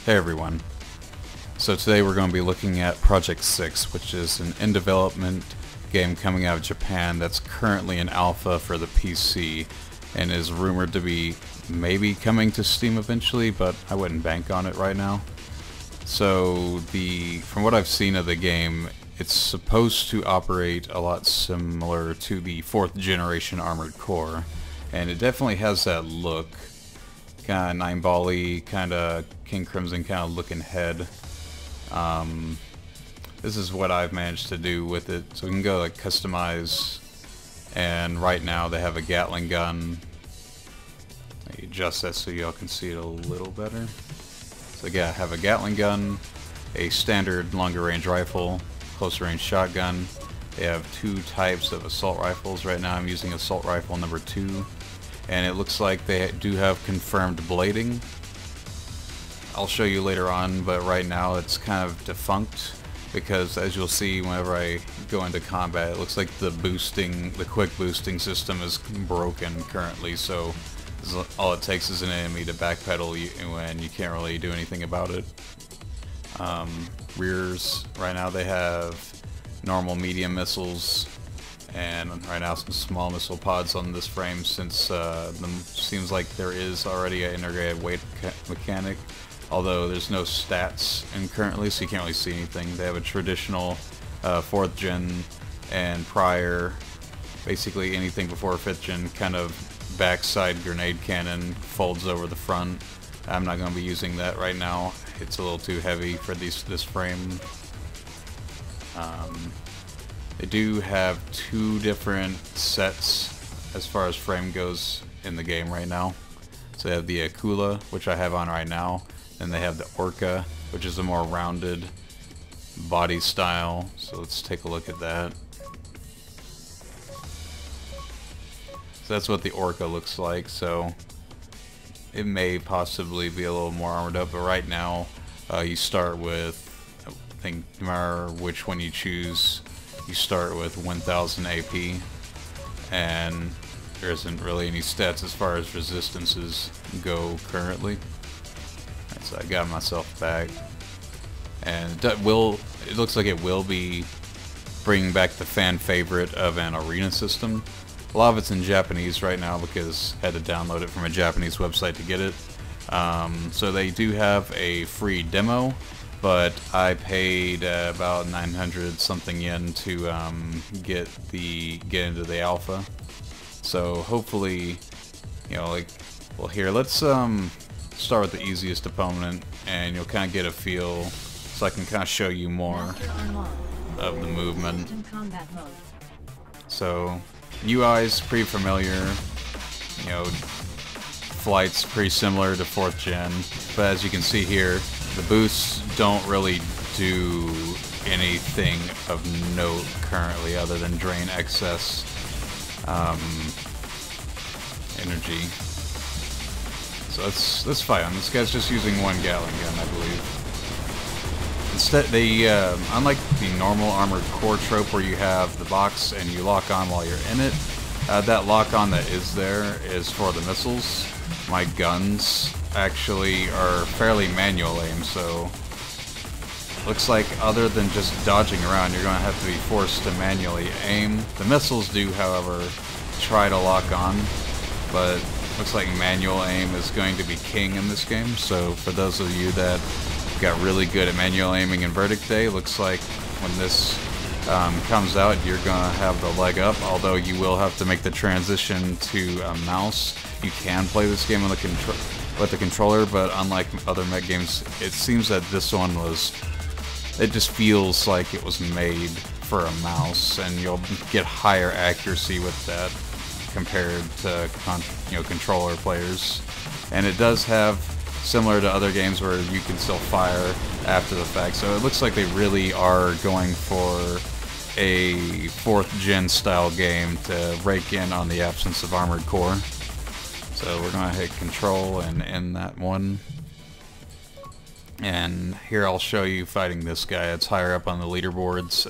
Hey everyone. So today we're going to be looking at Project 6, which is an in-development game coming out of Japan that's currently in alpha for the PC and is rumored to be maybe coming to Steam eventually, but I wouldn't bank on it right now. So from what I've seen of the game, it's supposed to operate a lot similar to the 4th generation Armored Core, and it definitely has that look. Kind of nine-ball-y, kind of King Crimson kind of looking head. This is what I've managed to do with it. So we can go like customize, and right now they have a Gatling gun. Let me adjust that so y'all can see it a little better. So yeah, I have a Gatling gun, a standard longer range rifle, closer range shotgun. They have 2 types of assault rifles. Right now I'm using assault rifle number 2. And it looks like they do have confirmed blading. I'll show you later on, but right now it's kind of defunct because, as you'll see whenever I go into combat, it looks like the quick boosting system is broken currently, so all it takes is an enemy to backpedal you and you can't really do anything about it. Rears, right now they have normal medium missiles, and right now some small missile pods on this frame, since seems like there is already an integrated weight mechanic, although there's no stats in currently, so you can't really see anything. They have a traditional 4th gen and prior, basically anything before 5th gen, kind of backside grenade cannon folds over the front. I'm not going to be using that right now. It's a little too heavy for this frame. They do have 2 different sets as far as frame goes in the game right now. So they have the Akula, which I have on right now, and they have the Orca, which is a more rounded body style. So let's take a look at that. So that's what the Orca looks like. So it may possibly be a little more armored up, but right now you start with, I think, no matter which one you choose, you start with 1000 AP, and there isn't really any stats as far as resistances go currently. Right, so I got myself back, and it looks like it will be bringing back the fan favorite of an arena system. A lot of it's in Japanese right now because I had to download it from a Japanese website to get it. So they do have a free demo, but I paid about 900 something yen to get into the alpha. So hopefully, well, here, let's start with the easiest opponent, and you'll kind of get a feel, so I can kind of show you more of the movement. So UI is pretty familiar, flight's pretty similar to 4th gen, but as you can see here, the boosts don't really do anything of note currently other than drain excess energy. So let's fight him. This guy's just using 1 Gatling gun, I believe. Instead, they unlike the normal Armored Core trope where you have the box and you lock on while you're in it, that lock on that is there is for the missiles. My guns actually are fairly manual aim, so looks like other than just dodging around, you're going to have to be forced to manually aim. The missiles do, however, try to lock on, but looks like manual aim is going to be king in this game. So for those of you that got really good at manual aiming in Verdict Day, looks like when this comes out, you're going to have the leg up, although you will have to make the transition to a mouse. You can play this game with the controller, but unlike other mech games, it seems that this one it just feels like it was made for a mouse, and you'll get higher accuracy with that compared to controller players. And it does have, similar to other games, where you can still fire after the fact, so it looks like they really are going for a 4th gen style game to rake in on the absence of Armored Core. So we're going to hit control and end that one. And here I'll show you fighting this guy. It's higher up on the leaderboards.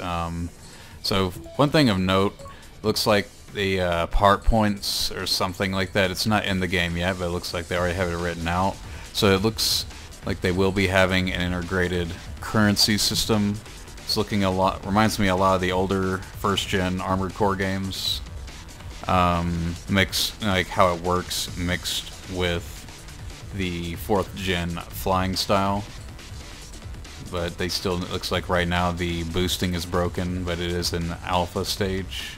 So one thing of note, looks like the part points or something like that, it's not in the game yet, but it looks like they already have it written out. So it looks like they will be having an integrated currency system. It's looking a lot, reminds me a lot of the older first-gen Armored Core games. Mixed, like how it works, mixed with the 4th gen flying style. But they still, it looks like right now the boosting is broken, but it is in alpha stage.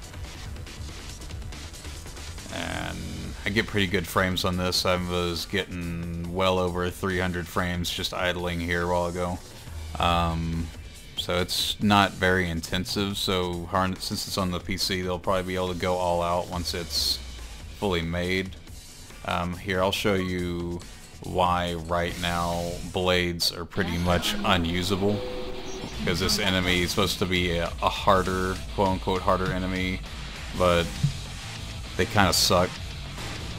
And I get pretty good frames on this. I was getting well over 300 frames just idling here a while ago. So it's not very intensive, so since it's on the PC, they'll probably be able to go all out once it's fully made. Here, I'll show you why right now blades are pretty much unusable, because this enemy is supposed to be a harder, quote-unquote harder enemy, but they kind of suck,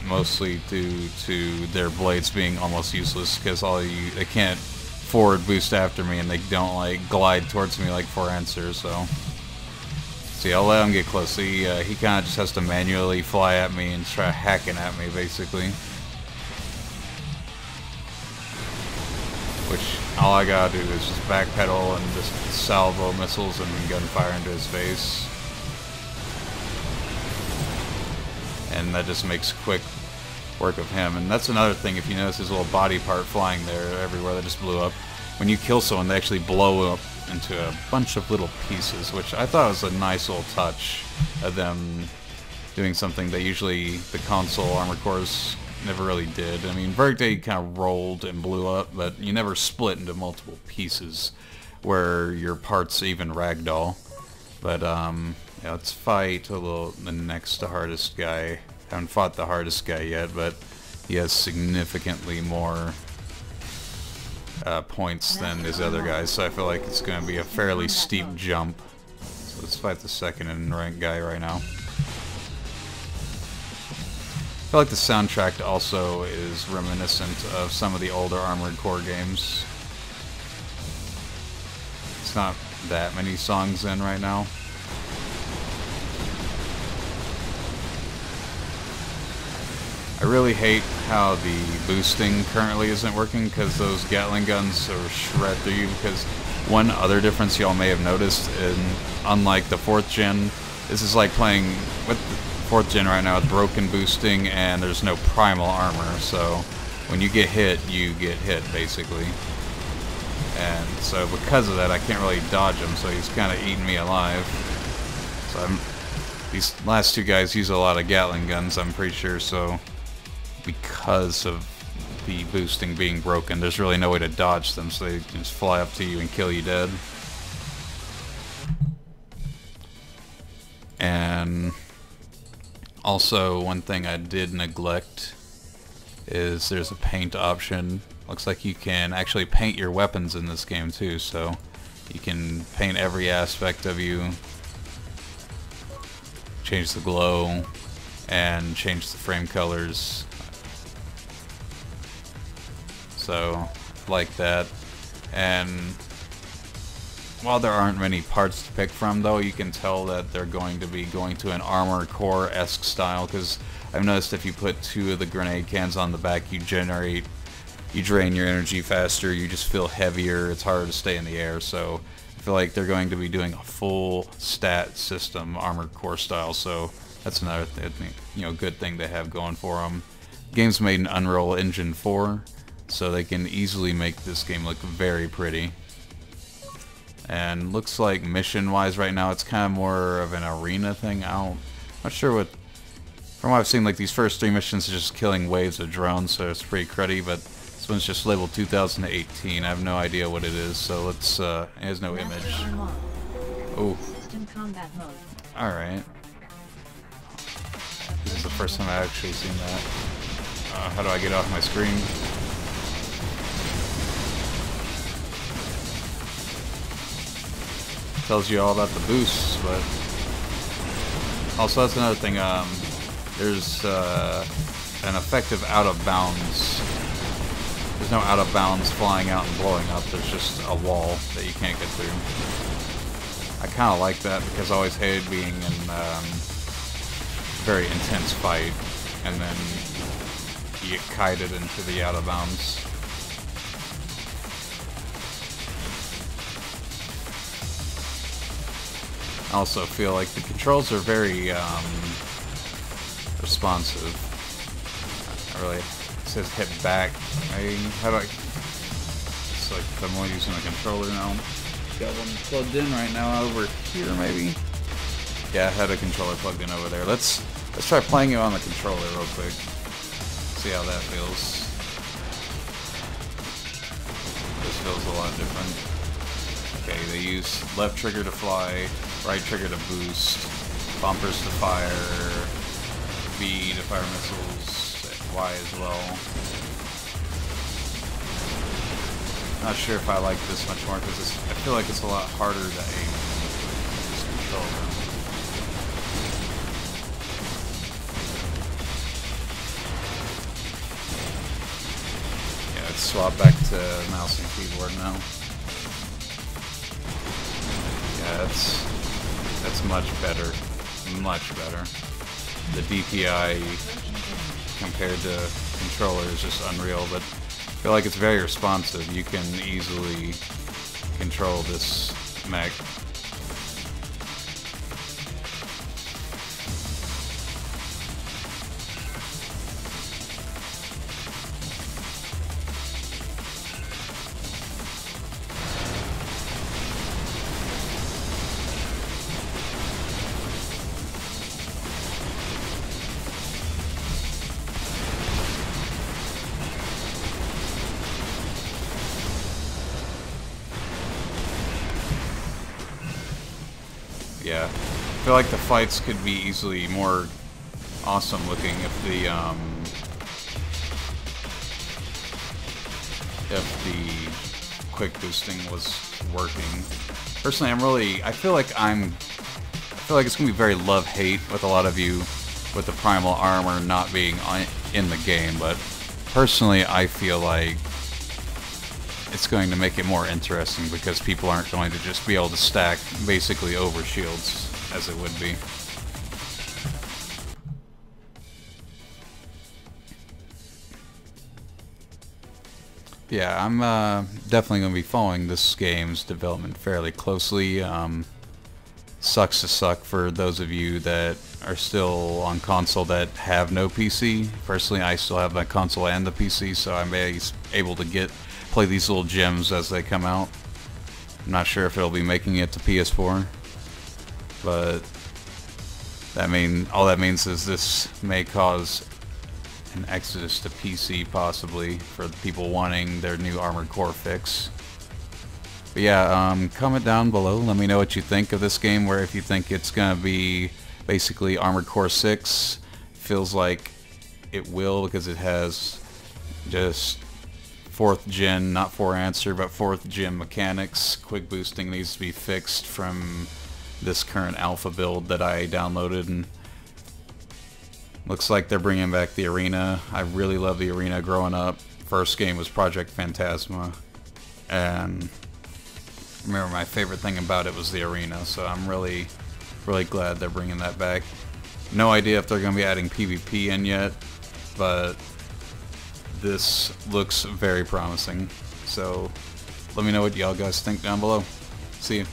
mostly due to their blades being almost useless, because they can't forward boost after me, and they don't like glide towards me like for answers. So see, I'll let him get close. See, he kind of just has to manually fly at me and try hacking at me, basically. Which all I gotta do is just backpedal and just salvo missiles and gunfire into his face. And that just makes quick work of him. And that's another thing, if you notice his little body part flying there everywhere that just blew up. When you kill someone, they actually blow up into a bunch of little pieces, which I thought was a nice little touch of them doing something that usually the console Armored Cores never really did. I mean, Verdict kind of rolled and blew up, but you never split into multiple pieces where your parts even ragdoll. But yeah, let's fight the next hardest guy. Haven't fought the hardest guy yet, but he has significantly more points than his other guys, so I feel like it's going to be a fairly steep jump. So let's fight the second in rank guy right now. I feel like the soundtrack also is reminiscent of some of the older Armored Core games. It's not that many songs in right now. I really hate how the boosting currently isn't working, because those Gatling guns are shred through you. Because one other difference y'all may have noticed, unlike the 4th gen, this is like playing with the 4th gen right now with broken boosting and there's no primal armor. So when you get hit basically. And so because of that, I can't really dodge him, so he's kind of eating me alive. So these last two guys use a lot of Gatling guns, I'm pretty sure, so because of the boosting being broken, there's really no way to dodge them, so they just fly up to you and kill you dead. And also, one thing I did neglect is there's a paint option. Looks like you can actually paint your weapons in this game too, so you can paint every aspect of you, change the glow, and change the frame colors. So, like that. And while there aren't many parts to pick from, though, you can tell that they're going to be going to an Armored Core-esque style, because I've noticed if you put 2 of the grenade cans on the back, you drain your energy faster, you just feel heavier, it's harder to stay in the air. So I feel like they're going to be doing a full stat system, Armored Core style, so that's another good thing they have going for them. The game's made in Unreal Engine 4, so they can easily make this game look very pretty. And looks like mission-wise right now, it's kind of more of an arena thing. I'm not sure what... From what I've seen, like these first 3 missions are just killing waves of drones, so it's pretty cruddy, but this one's just labeled 2018. I have no idea what it is, so let's... it has no image. Oh. Alright. This is the first time I've actually seen that. How do I get off my screen? Tells you all about the boosts, but also that's another thing. There's an effective out of bounds. There's no out of bounds flying out and blowing up. There's just a wall that you can't get through. I kind of like that, because I always hated being in a very intense fight and then you get kited into the out of bounds. I also feel like the controls are very responsive. I really, it says hit back. How do I? It's like if I'm only using a controller now. Got one plugged in right now over here, maybe. Yeah, I had a controller plugged in over there. Let's try playing it on the controller real quick. See how that feels. This feels a lot different. Okay, they use left trigger to fly, right trigger to boost, bumpers to fire, B to fire missiles, Y as well. Not sure if I like this much more because I feel like it's a lot harder to aim with this controller. Yeah, let's swap back to mouse and keyboard now. Yeah, that's much better. Much better. The DPI compared to controller is just unreal, but I feel like it's very responsive. You can easily control this mech. Yeah, I feel like the fights could be easily more awesome looking if the quick boosting was working. Personally, I feel like it's gonna be very love-hate with a lot of you with the primal armor not being in the game, but personally I feel like it's going to make it more interesting because people aren't going to just be able to stack basically over shields as it would be. Yeah, I'm definitely going to be following this game's development fairly closely. Sucks to suck for those of you that are still on console that have no PC. Personally, I still have my console and the PC, so I'm able to play these little gems as they come out. I'm not sure if it'll be making it to PS4, but all that means is this may cause an exodus to PC possibly for the people wanting their new Armored Core fix. But yeah, comment down below. Let me know what you think of this game, where if you think it's gonna be basically Armored Core 6. Feels like it will because it has just 4th gen, not 4 answer, but 4th gen mechanics. Quick boosting needs to be fixed from this current alpha build that I downloaded, and looks like they're bringing back the arena. I really love the arena growing up. First game was Project Phantasma, and I remember my favorite thing about it was the arena, so I'm really glad they're bringing that back. No idea if they're going to be adding PvP in yet, but this looks very promising. So let me know what y'all guys think down below. See you.